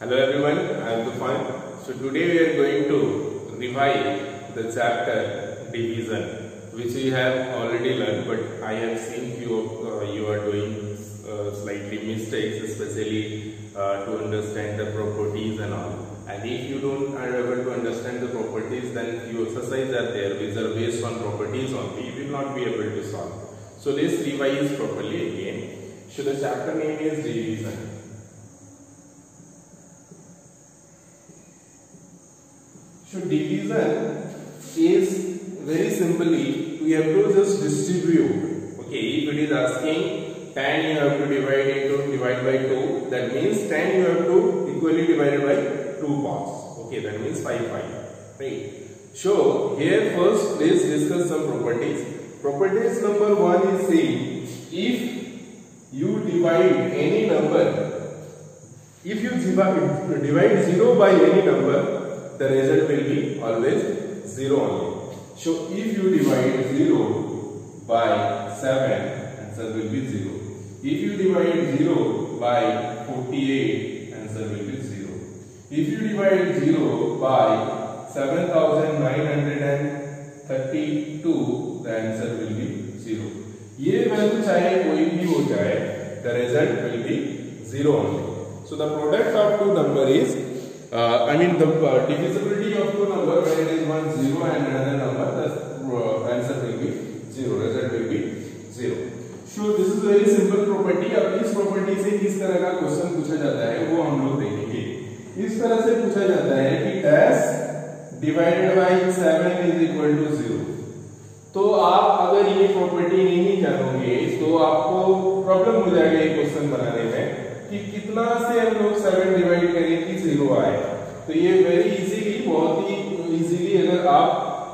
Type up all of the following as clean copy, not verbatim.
Hello everyone, I am Tufan. So today we are going to revise the chapter division, which we have already learned, but I have seen you are doing slightly mistakes, especially to understand the properties and all. And if you don't are able to understand the properties, then few exercises are there which are based on properties only. You will not be able to solve. So let's revise properly again. So the chapter name is division. So division is very simply we have to just distribute. Okay, if it is asking 10, you have to divide by 2. That means 10 you have to equally divided by 2 parts. Okay, that means 5. Right. So here first let's discuss some properties. Properties number 1 is saying if you divide any number, if you divide 0 by any number, the result will be always 0 only. So if you divide 0 by 7, answer will be 0. If you divide 0 by 48, answer will be 0. If you divide 0 by 7932, the answer will be 0. ये value चाहे कोई भी हो जाए, the result will be 0 only. So the product of two number is the divisibility of two number when it is 1 0 and another number, the answer will be 0, result will be 0. So this is very simple property. अब इस property से किस तरह का question पूछा जाता है वो हम लोग देखेंगे. इस तरह से पूछा जाता है कि dash divided by 7 is equal to 0. तो आप अगर ये प्रॉपर्टी नहीं जानोगे तो आपको प्रॉब्लम हो जाएगा ये क्वेश्चन बनाने में कि कितना से हम लोग 7 डिवाइड करें कि 0 आए. तो ये वेरी इजीली, बहुत ही इजीली अगर आप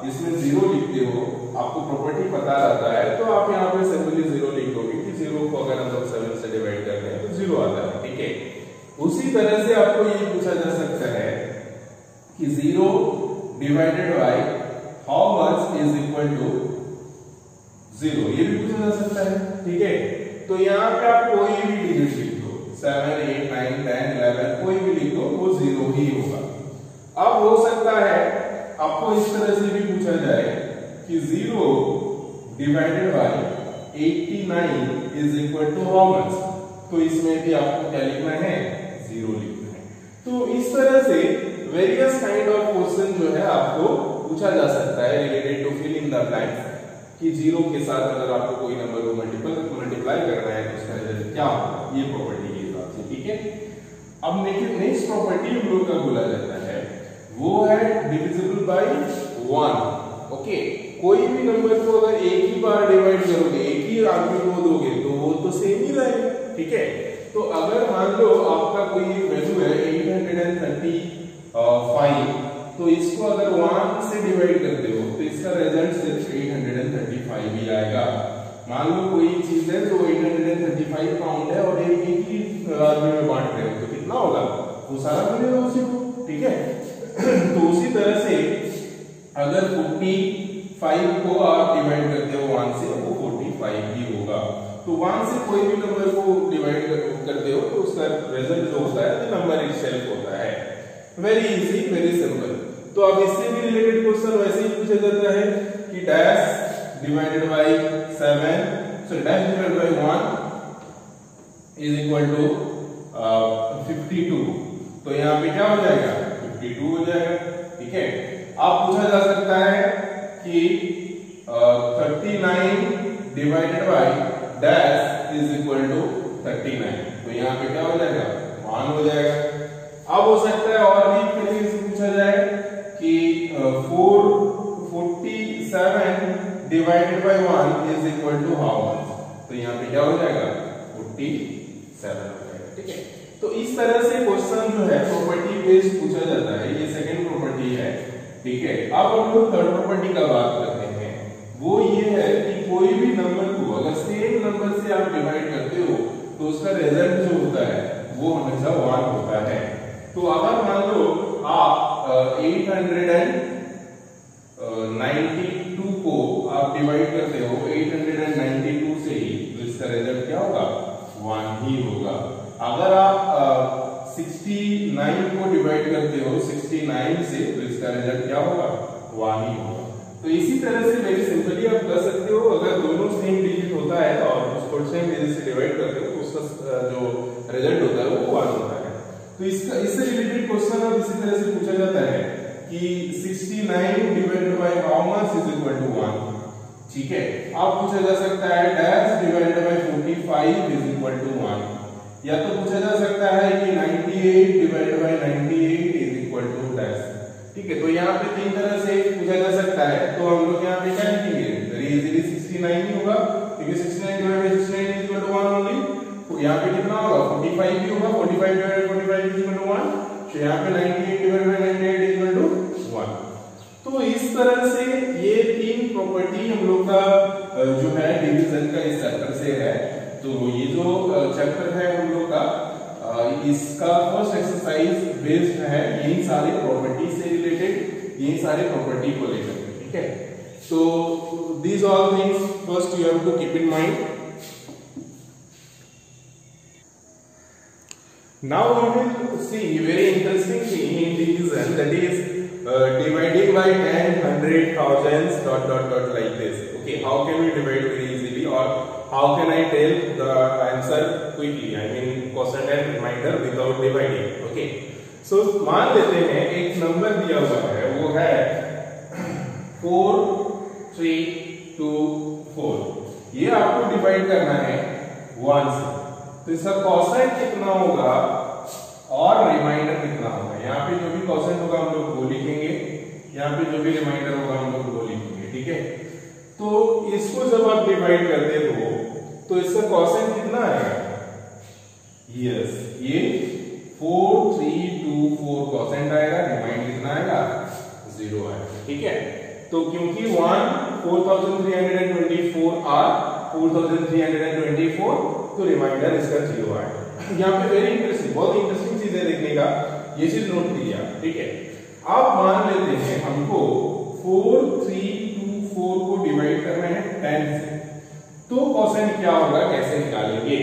इसमें 0 लिखते हो, आपको प्रॉपर्टी पता रहता है, तो आप यहाँ पे सिंपली 0 लिख दोगे कि 0 को अगर हम लोग 7 से डिवाइड कर रहे हैं तो 0 आता है. ठीक है. उसी तरह से आपको ये पूछा जा सकता है कि 0 divided by how much is equal to 0, ये भी पूछा जा सकता है. ठीक है. तो यहाँ पे आप कोई भी डिजिट लिख दो, 7 8 9 10 11 कोई भी लिख दो, वो 0 ही होगा. अब हो सकता है आपको इस तरह से भी पूछा जाए कि 0 divided by 89 is equal to how much, तो इसमें भी आपको क्या लिखना है, 0 लिखना है. तो इस तरह से वेरियस काइंड ऑफ क्वेश्चन जो है आपको पूछा जा सकता है related to fill in the blanks, कि 0 के साथ अगर आपको कोई नंबर को मल्टीप्लाई करना है तो उसका रिजल्ट क्या होगा, ये प्रॉपर्टी के हिसाब से. ठीक है. अब नेक्स्ट प्रॉपर्टी हम लोग का बोला जाता है वो है डिविजिबल बाय 1. ओके. कोई भी नंबर को अगर एक ही बार डिवाइड करोगे, एक ही आदमी को दोगे, तो वो तो सेम ही रहेगा. ठीक है. तो अगर मान लो आपका कोई वैल्यू है 835, तो इसको अगर 1 से डिवाइड करते हो तो इसका रिजल्ट सिर्फ 835 ही आएगा. मान लो कोई चीज है तो 835 पाउंड है और एक ही आदमी में बांट रहे हो, तो कितना होगा, वो सारा मिलेगा उसी को. ठीक है. तो उसी तरह से अगर 45 को आप डिवाइड करते हो 1 से, वो 45 ही होगा. तो 1 से कोई भी नंबर को डिवाइड करते हो तो उसका रिजल्ट जो होता है नंबर इटसेल्फ होता है. Very easy, very simple. तो अब इससे भी रिलेटेड क्वेश्चन वैसे ही पूछा जाता है कि dash divided by 7, so dash divided by 1 is equal to 52. तो यहाँ पे क्या हो जाएगा, 52 हो जाएगा. ठीक है. अब पूछा जा सकता है कि 39 divided by dash is equal to 39. तो यहाँ पे क्या हो जाएगा, 1 हो जाएगा. अब हो सकता है और भी तरीके से पूछा जाए कि 47 divided by 1 is equal to how much. तो यहाँ पे क्या हो जाएगा, 47 हो जाएगा. ठीक है. तो इस तरह से क्वेश्चन जो है प्रॉपर्टी बेस्ड पूछा जाता है. ये सेकंड प्रॉपर्टी है. ठीक है. अब हम लोग थर्ड प्रॉपर्टी का बात करते हैं. वो ये है कि कोई भी नंबर को अगर सेम नंबर से आप डिवाइड करते हो तो उसका रिजल्ट जो होता है वो हमेशा 1 होता है. तो अगर मान लो आप 892 को आप डिवाइड करते हो 892 से ही, तो इसका रिजल्ट क्या होगा, 1 ही होगा. अगर आप 69 को डिवाइड करते हो 69 से, तो इसका रिजल्ट क्या होगा? 1 ही होगा। तो इसी तरह से वेरी सिंपली आप कर सकते हो, अगर दोनों सेम डिजिट होता है और उसको सेम डिजिट से डिवाइड करते हो तो उसका जो रिजल्ट होता है वो 1 होता है। तो इससे रिलेटेड क्वेश्चन अब इसी तरह से पूछा जाता है कि 69 divided by how much is equal to 1। ठीक है, अब पूछा जा सकता है dash divided by 45 is equal to 1, या तो पूछा जा सकता है कि 98 divided by 98 is equal to dash. ठीक है, तो यहाँ पे तीन तरह से पूछा जा सकता है, तो हम लोग यहाँ पे क्या लिखेंगे? वेरी इजीली 69 ही होगा, क्योंकि 69 divided by 69 is equal to 1 only. तो यहाँ पे कितना होगा? 45 भी होगा, 45 divided by 45 is equal to 1। तो यहाँ पे 98 divided by 98 is equal to 1। तो इस तरह से ये तीन प्रॉपर्टी हम लोग का जो है डिवीजन का इस चैप्टर से है। तो ये जो चैप्टर है हम लोग का, इसका फर्स्ट एक्सरसाइज बेस्ड है यही सारे प्रॉपर्टी से रिलेटेड, यही सारे प्रॉपर्टी को लेकर। ठीक है, तो these all things first you have to keep in mind. Now we will see very interesting thing in division, that is dividing by 10, 100, thousands, dot like this. Okay, how can we divide very easily, or how can I tell the answer quickly? I mean quotient and remainder without dividing. Okay, so मान लेते हैं एक number दिया हुआ है, वो है 4, 3, 2, 4। ये आपको डिवाइड करना है 1 से, तो इसका कोसेंट कितना होगा और रिमाइंडर कितना होगा? यहाँ पे जो भी कोसेंट होगा हम लोग वो लिखेंगे, यहाँ पे जो भी रिमाइंडर होगा हम लोग वो लिखेंगे। ठीक है, तो इसको जब आप डिवाइड करते हो तो इसका कोसेंट कितना आएगा? यस, ये 4, 3, 2, 4 कोसेंट आएगा, रिमाइंडर कितना आएगा? 0 आएगा। ठीक है, तो क्योंकि 4324 और 4324, तो रिमाइंडर इसका 0 आएगा। यहाँ पे वेरी इंटरेस्टिंग, बहुत इंटरेस्टिंग चीज है देखने का, ये चीज नोट कीजिए। ठीक है, आप मान लेते हैं हमको 4324 को डिवाइड करना है 10 से, तो कोसेंट क्या होगा, कैसे निकालेंगे?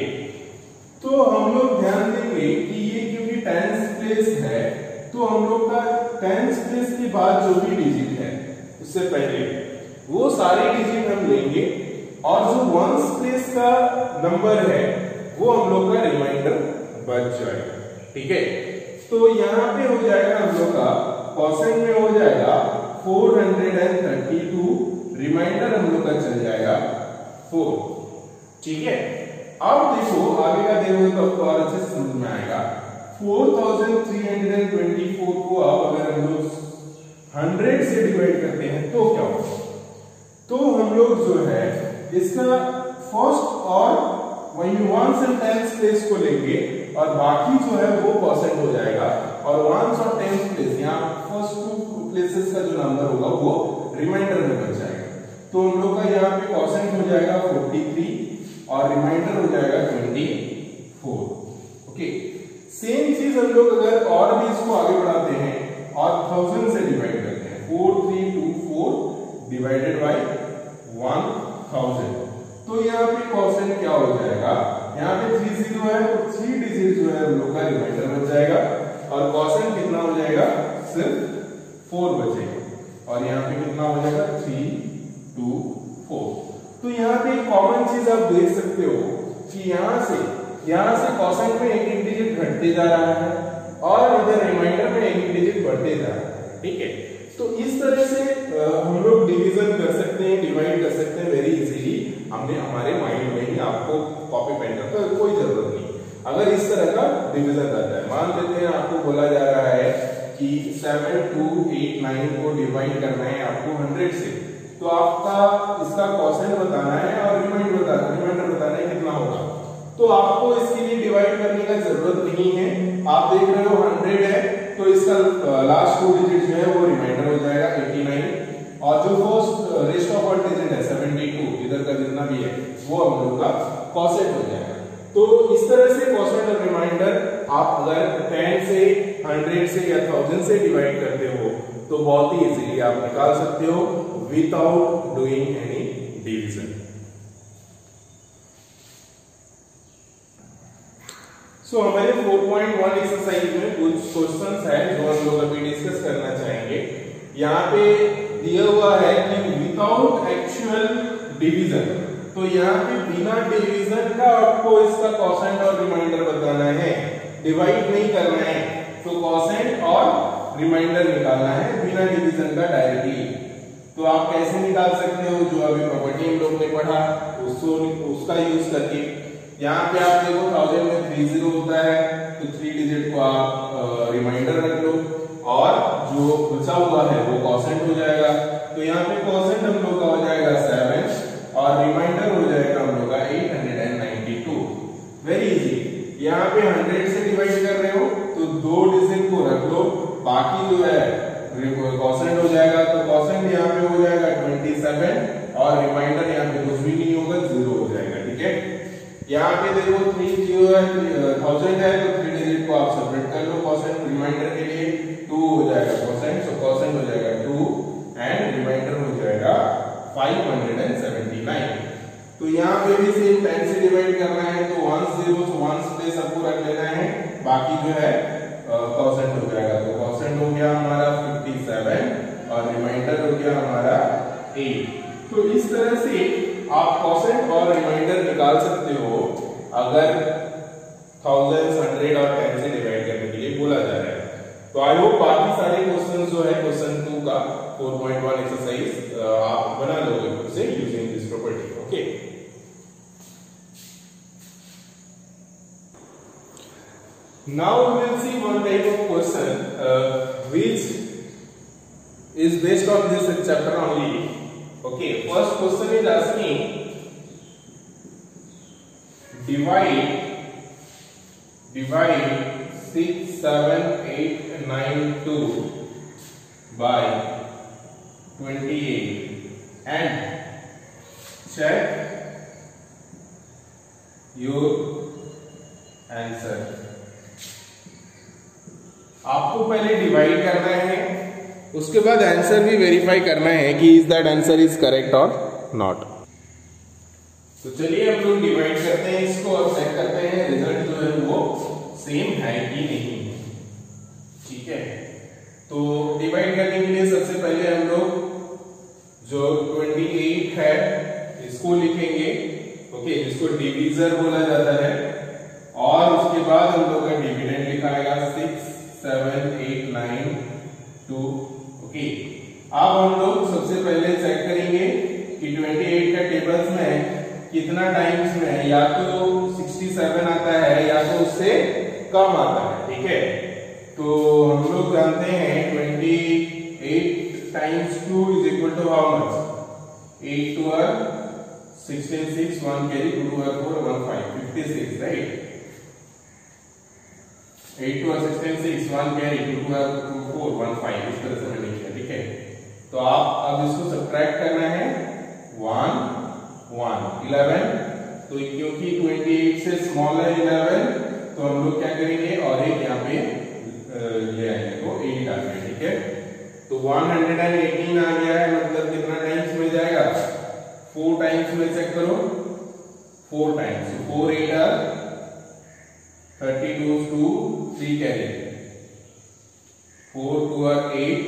तो हम लोग ध्यान देंगे कि ये क्योंकि 10th प्लेस है, तो हम लोग का 10th प्लेस के बाद जो भी डिजिट है उससे पहले वो सारे डिजिट हम लेंगे, और जो 1st प्लेस का नंबर है वो हम लोग का रिमाइंडर बच जाएगा। ठीक है, तो यहाँ पे हो जाएगा हम लोग का कोसेंट में हो जाएगा 432, रिमाइंडर हम लोग का चल जाएगा 4। ठीक है, अब देखो आगे का देखो तो आपको और अच्छे से समझ में आएगा। 4324 को अब अगर हम लोग 100 से डिवाइड करते हैं तो क्या होगा? तो हम लोग जो है इसका फर्स्ट और वही 1 से 10th प्लेस को लेंगे, और बाकी जो है वो परसेंट हो जाएगा, और 1 और 10th प्लेस यहाँ फर्स्ट 2 प्लेसेस का जो नंबर होगा वो रिमाइंडर में बच जाएगा। तो हम लोग का यहाँ पे परसेंट हो जाएगा 43 और रिमाइंडर हो जाएगा 24। ओके, सेम चीज हम लोग अगर और भी इसको आगे बढ़ाते हैं और 1000 से डिवाइड करते हैं, 4324 डिवाइडेड बाय 1000, तो यहाँ पे कोसेंट क्या हो जाएगा? यहाँ पे 30 है, तो 3 डिजिट जो है हम लोग का रिमाइंडर बच जाएगा, और कोसेंट कितना हो जाएगा? सिर्फ 4 बचेगा, और यहाँ पे कितना हो जाएगा? 3, 2, 4। तो यहाँ पे कॉमन चीज आप देख सकते हो कि यहाँ से कोसेंट में एक डिजिट घटते जा रहा है, और इधर रिमाइंडर में एक डिजिट बढ़ते जा रहा है। ठीक है, तो इस तरह से हम लोग डिवीजन कर सकते हैं, डिवाइड कर सकते हैं वेरी इजीली। हमने हमारे माइंड में ही, आपको कॉपी पेन का कोई जरूरत नहीं। अगर इस तरह का डिवीजन करता है, मान लेते हैं आपको बोला जा रहा है कि 7289 को डिवाइड करना है आपको 100 से, तो आपका इसका कोसेंट बताना है और रिमाइंडर बताना है कितना होगा। तो आपको इसके लिए डिवाइड करने का जरूरत नहीं है, आप देख रहे हो 100 है, तो इसका लास्ट 2 डिजिट जो है वो रिमाइंडर हो जाएगा 89, और जो first rest of all digit है 72, इधर का जितना भी है वो हम लोग का कोसेंट हो जाएगा। तो इस तरह से कोसेंट और रिमाइंडर आप अगर 10 से 100 से या 1000 से डिवाइड करते हो तो बहुत ही इजीली आप निकाल सकते हो विदाउट डूइंग एनी डिवीजन। सो हमारे 4 4.1 एक्सरसाइज में कुछ क्वेश्चंस है जो हम लोग अभी डिस्कस करना चाहेंगे। यहाँ पे दिया हुआ है कि विदाउट एक्चुअल डिवीजन, तो यहाँ पे बिना डिवीजन का आपको इसका कोसेंट और रिमाइंडर बताना है, डिवाइड नहीं करना है, तो कोसेंट और रिमाइंडर निकालना है बिना डिवीजन का डायरेक्टली। तो आप कैसे निकाल सकते हो, जो अभी प्रॉपर्टी हम लोग ने पढ़ा उसका यूज करके। यहाँ पे आप देखो 1000 में 3 0 होता है, तो 3 डिजिट को आप रिमाइंडर रख लो और जो बचा हुआ है वो कोसेंट हो जाएगा। तो यहाँ पे कोसेंट हम लोग का हो जाएगा 7 और रिमाइंडर हो जाएगा हम लोग का 892। Very easy. यहाँ पे 100 से डिवाइड कर रहे हो तो 2 डिजिट को रख लो, बाकी जो है कोसेंट हो जाएगा। तो कोसेंट यहाँ पे हो जाएगा 27 और रिमाइंडर यहाँ पे कुछ भी नहीं होगा, 0 हो जाएगा। ठीक है, यहाँ पे देखो 3 0 है, 1000 है, तो 3 डिजिट को आप सेपरेट कर लो कोसेंट रिमाइंडर के लिए, 2 हो जाएगा कोसेंट, सो कोसेंट हो जाएगा 2 एंड रिमाइंडर हो जाएगा 579। तो यहाँ पे भी सेम 10 से डिवाइड करना है, तो 1 0 तो 1 प्लेस आपको रख लेना है, बाकी जो है कोसेंट हो जाएगा। तो कोसेंट हो गया हमारा 57 और रिमाइंडर हो गया हमारा 8। तो इस तरह से आप कोसेंट और रिमाइंडर निकाल सकते हो अगर 1000, 100 और 10 से डिवाइड करने के लिए बोला जा रहा है। तो आई होप बाकी सारे क्वेश्चन जो है क्वेश्चन 2 का 4.1 एक्सरसाइज आप बना लोगे खुद से using this property. Okay, now we will see one type of question which is based on this chapter only. Okay, first question is asking divide 6 7 8 9 2 by 28 and check your answer. आपको पहले divide करना है, उसके बाद answer भी verify करना है कि is that answer is correct और नॉट। तो चलिए हम लोग डिवाइड करते हैं इसको और चेक करते हैं रिजल्ट जो है वो सेम है कि नहीं। ठीक है, तो डिवाइड करने के लिए सबसे पहले हम लोग जो 28 है इसको लिखेंगे, ओके, जिसको डिवीजर बोला जाता है, और उसके बाद हम लोग का डिविडेंड लिखाएगा 6 7 8 9 2। ओके, अब हम लोग सबसे पहले चेक करेंगे कि 28 का टेबल्स में कितना टाइम्स में या तो 67 आता है या तो उससे कम आता है। ठीक है, तो हम लोग जानते हैं 28 times 2 is equal to how much, 8 2 are 16 6 1 carry 2 2 are 4 1 5 56, right. 8 2 are 16 6 1 carry 2 2 are 4 1 5, इस तरह से मैंने किया। ठीक है, तो आप अब इसको सब्ट्रैक्ट करना है 1 1 11, तो क्योंकि 28 से स्मॉल है 11, तो हम लोग क्या करेंगे और एक यहाँ पे ले आएंगे, तो 8 आ गया। ठीक है, तो 118 आ गया है, मतलब कितना टाइम्स मिल जाएगा, 4 टाइम्स में चेक करो, 4 times, 4 8 are 32 2 3 carry 4 2 are 8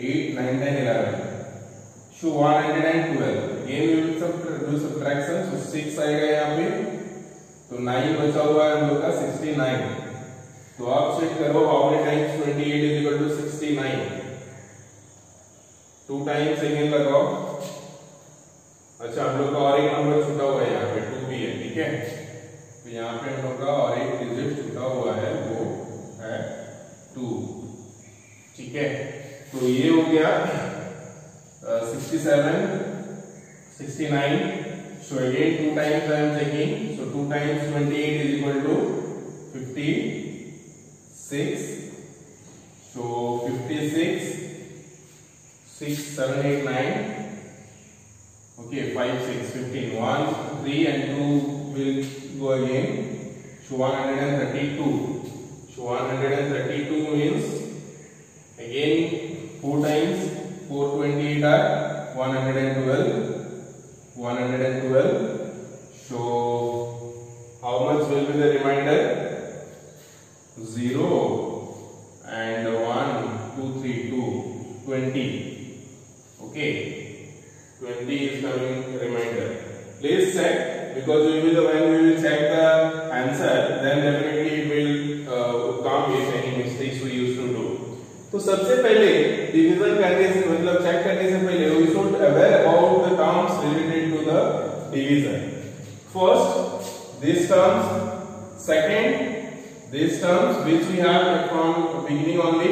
8 9 10 11, so 112। again we will do subtraction, so 6 आएगा यहाँ पे, तो 9 बचा हुआ है हम लोग का 69। तो आप चेक करो how many times 28 is equal to 69, 2 times again लगाओ। अच्छा, हम लोग का और एक नंबर छूटा हुआ है यहाँ पे, 2 भी है। ठीक है, तो यहाँ पे हम लोग का और एक डिजिट छूटा हुआ है, वो है 2। ठीक है, तो ये हो गया 67 69, so again 2 times I am checking, so 2 times 28 is equal to 56, so 56 6 7 8 9, okay, 5 6 15, 1 3 and 2 will go again, so 132, so 132 means again 4 times 428 are 112, 112, so how much will be the remainder, 0 and 1 2 3 2 20. Okay, 20 is coming remainder. Please check, because when we will check the answer, then definitely it will come if any mistakes we used to do. तो सबसे पहले division करने से मतलब check करने से पहले we should aware about the terms related to the division. First these terms, second these terms which we have from beginning only,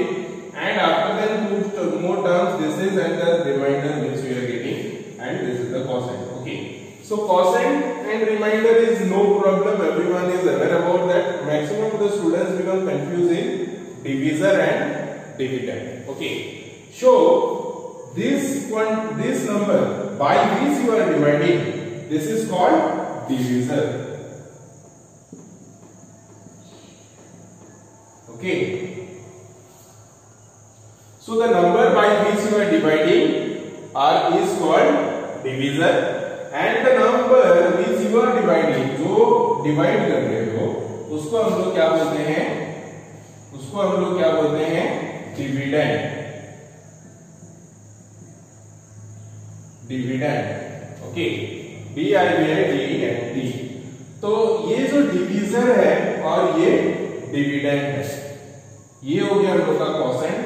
and after then two more terms, this is and the remainder which we are getting, and this is the quotient. Okay, so quotient and remainder is no problem, everyone is aware about that. Maximum of the students become confused in divisor and dividend. Okay, so this number by which you are dividing, this is called divisor. Okay, so the number by which you are dividing is called divisor, and the number which you are dividing, जो divide कर रहे हो, उसको हम लोग क्या बोलते हैं? उसको हम लोग क्या बोलते हैं? डिविडेंड. डिविडेंड. Okay, DIVIDEND. तो ये जो डिवीजर है और ये डिविडेंड है, ये हो गया हम लोग का क्वोशेंट,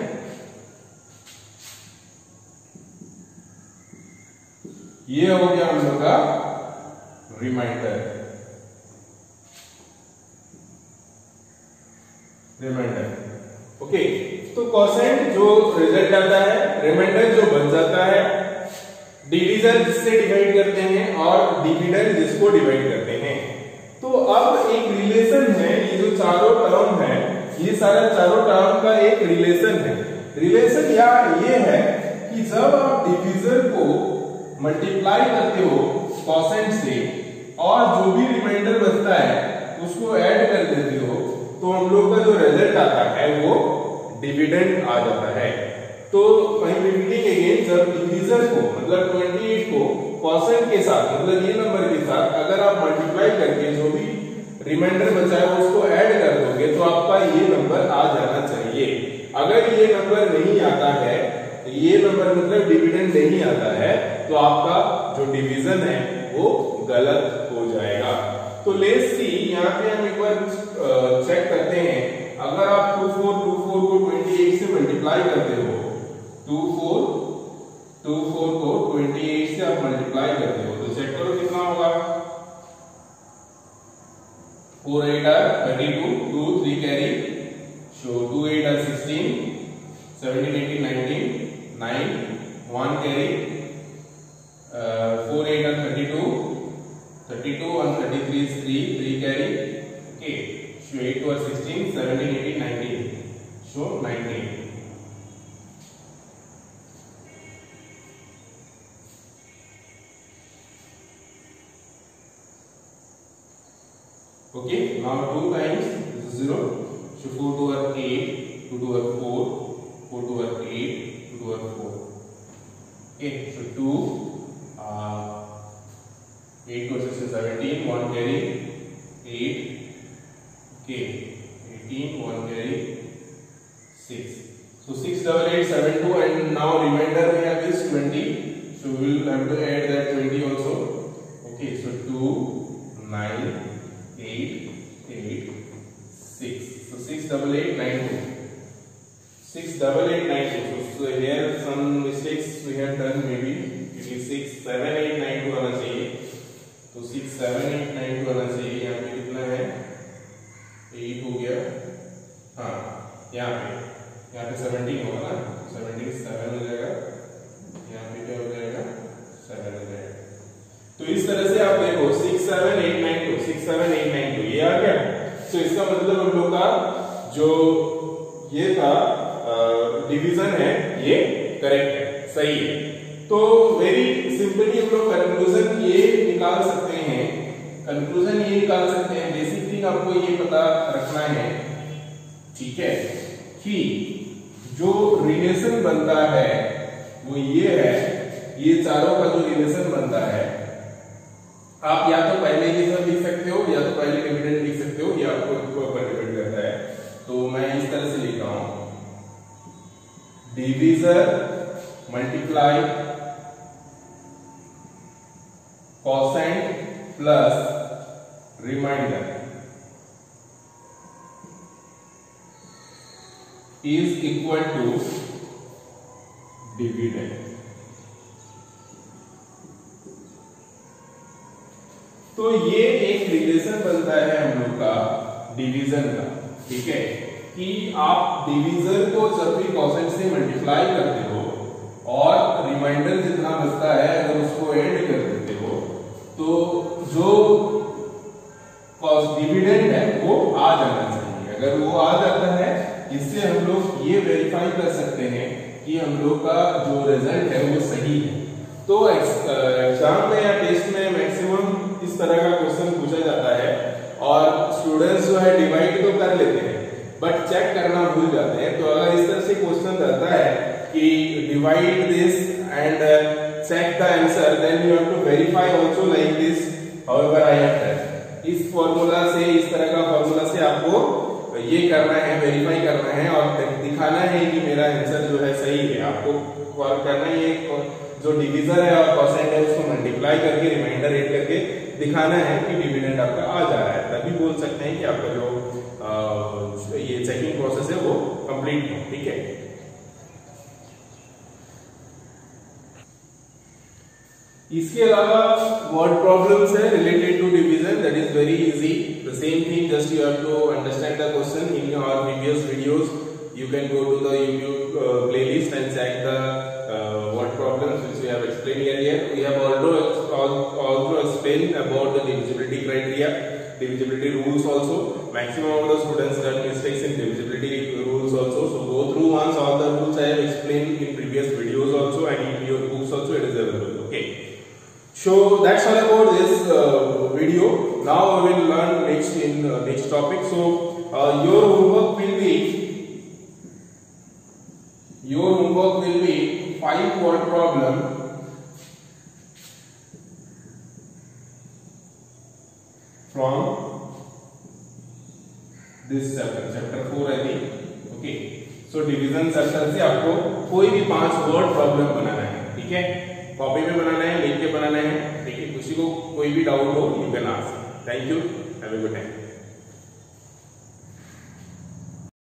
ये हो गया हम लोग का रिमाइंडर. ओके, तो क्वोशेंट जो रिजल्ट आता है, रिमाइंडर जो बन जाता है, डिवीजर जिससे डिवाइड करते हैं और डिविडेंड जिसको डिवाइड करते हैं. तो अब एक रिलेशन है, ये जो चारों टर्म है, ये सारा चारों टर्म का एक रिलेशन है. रिलेशन ये है कि जब आप डिवीजर को मल्टीप्लाई करते हो क्वोशेंट से और जो भी रिमाइंडर बचता है उसको ऐड कर देते हो, तो हम लोग का जो रिजल्ट आता है वो डिविडेंड आ जाता है. तो वहीं रिपीटिंग अगेन, जब डिवीजर को मतलब 28 को क्वोशेंट के साथ मतलब ये नंबर के साथ अगर आप मल्टीप्लाई करके जो भी रिमाइंडर बचा है उसको ऐड कर दोगे तो आपका ये नंबर आ जाना चाहिए. अगर ये नंबर नहीं आता है, ये नंबर मतलब डिविडेंड नहीं आता है, तो आपका जो डिवीजन है वो गलत हो जाएगा. तो लेट्स सी, यहाँ पे हम एक बार चेक करते हैं. अगर आप 24 को 28 से मल्टीप्लाई करते हो, 24 को 28 से आप मल्टीप्लाई करते हो, तो चेक करो कितना होगा. 4 8 are 32, 2 3 carry, so 2 8 are 16, 17 18 19, 9 1 carry, 4 8 are 32, 32 and 33 is 3 carry. Okay, so 8 2 are 16, 17 18 19, so 19. Okay, now 2 times this is 0, so 4 2 are 8, 2 2 are 4, 4 2 are 8, 2 2 are 4. Okay, so 2 8 to 6 is 17, 1 carry, 8. Okay, 18, 1 carry, 6. So 6 double 8 7 2, and now remainder we have is 20. So we will have to add that 20 also. Okay, so 2 9 8 8 6. So 6 double 8 9 2. 6 double 8 9 2. So here some mistakes we have done. Maybe it is 6 7 8 9 2 आना चाहिए. तो 6 7 8 9 2 आना चाहिए. यहाँ पे कितना है? 8 हो गया. हाँ, यहाँ पे 17 होगा ना. 17 7 हो जाएगा. यहाँ पे क्या हो जाएगा? 7 हो जाएगा. तो इस तरह से आप देखो 6 7 8 9 2, 6 7 8 9 2 ये आ गया. तो इसका मतलब हम लोग का जो ये था डिवीजन है ये करेक्ट है, सही है. तो वेरी सिंपली हम लोग कंक्लूजन ये निकाल सकते हैं. बेसिक थिंग आपको ये पता रखना है, ठीक है, कि जो रिलेशन बनता है वो ये है. ये चारों का जो रिलेशन बनता है, आप या तो पहले ये सब लिख सकते हो या तो पहले डिविडेंड लिख सकते हो, ये आपको ऊपर डिपेंड करता है. तो तरह से लिख रहा हूं, divisor multiply quotient plus remainder is equal to dividend. तो ये एक रिलेशन बनता है हम लोग का डिवीजन का, ठीक है, कि आप डिवीजर को जब भी कोसेंट से मल्टीप्लाई करते हो और रिमाइंडर जितना बचता है अगर उसको ऐड कर देते हो तो जो डिविडेंड है वो आ जाना चाहिए। अगर वो आ जाता है, इससे हम लोग ये वेरीफाई कर सकते हैं कि हम लोग का जो रिजल्ट है वो सही है। तो एग्जाम में या टेस्ट में मैक्सिमम इस तरह का क्वेश्चन पूछा जाता है और स्टूडेंट्स जो है डिवाइड तो कर लेते हैं बट चेक करना भूल जाते हैं। तो अगर इस तरह से क्वेश्चन रहता है कि divide this and check the answer, then you have to verify also like this, however I have done। इस फॉर्मूला से, इस तरह का फॉर्मूला से आपको ये करना है, वेरीफाई करना है और दिखाना है कि मेरा आंसर जो है सही है। आपको करना ही है, जो डिवीजर है और कोसेंट है उसको मल्टीप्लाई करके रिमाइंडर ऐड करके दिखाना है कि डिविडेंड आपका आ जा रहा है, तभी बोल सकते हैं कि आपका जो ये चेकिंग प्रोसेस है वो कंप्लीट है, ठीक है। इसके अलावा वर्ड प्रॉब्लम्स है related to division, that is very easy. The same thing, just you have to understand the question in your previous videos. You can go to the YouTube playlist and check the word problems which we have explained earlier. We have also explained about the divisibility criteria, divisibility rules also. Maximum of the students learn mistakes in divisibility rules also. So go through once all the rules I have explained in previous videos also, and in your books also it is available. Okay. So that's all about this video. Now we will learn next topic. So your homework will be 5 word problem from this chapter 4 I think. Okay. So division chapter से आपको कोई भी 5 word problem बनाना है, ठीक है। Copy में बनाना है, लिख के बनाना है, ठीक है। किसी को कोई भी डाउट हो you can ask. Thank you, have a good time.